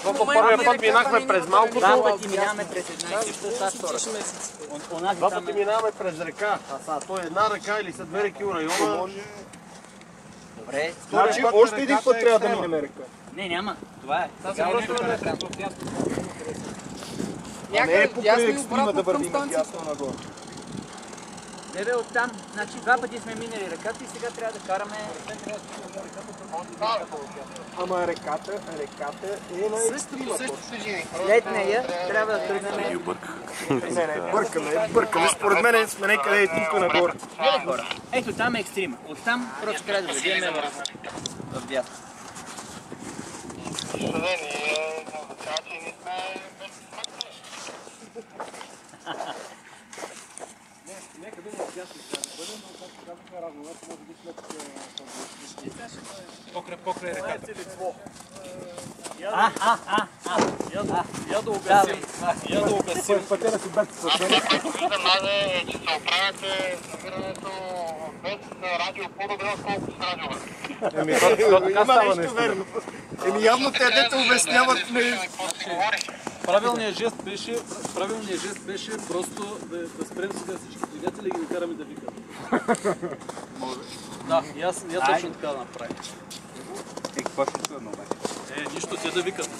Първия път минахме през малкото. Два пъти минаваме през една и съща, това втора. Два пъти минаваме през река. А то е една река или са две реки у района. Добре. Значи още един път трябва да минем река. Не, няма. Това е. Не е покрай екстрима да вървим дясно нагоре. Не бе, оттам. Значи два пъти сме минали реката и сега трябва да караме... Ама реката е на екстрима. След нея трябва да тръгнем... Не, бъркаме. Според мен сме някъде тук нагоре. Ето там е екстрима. Оттам просто трябва да влезем в дясно. Нека да не дясно трябва да бъдем, но както казахме разговор, може би след покрай реката. Я да угасим. Я да угасим. Пътя да си без съсване. Което виждам аз е, че се оправяте намирането без радио по-добре, отколкото с радио. Така става нещо. Еми явно те дете обясняват Правилният жест беше просто да спрем сега всички двигатели и ги накараме да викат. Да, и аз точно така да направим. Какво ще се едно Е, нищо, те да викат.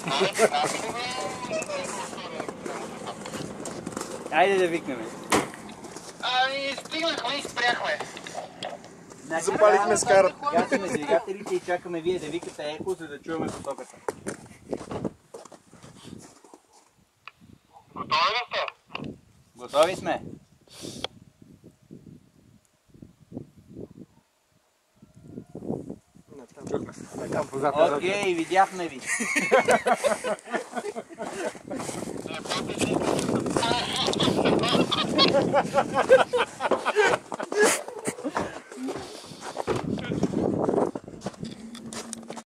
Айде да викнем. Ами, стигнахме и спряхме. Запалихме скарата. Гасиме двигателите и чакаме вие да викате ехо, за да чуваме потоката. Готови ли сте? Готови сме. Окей, видяхме ви.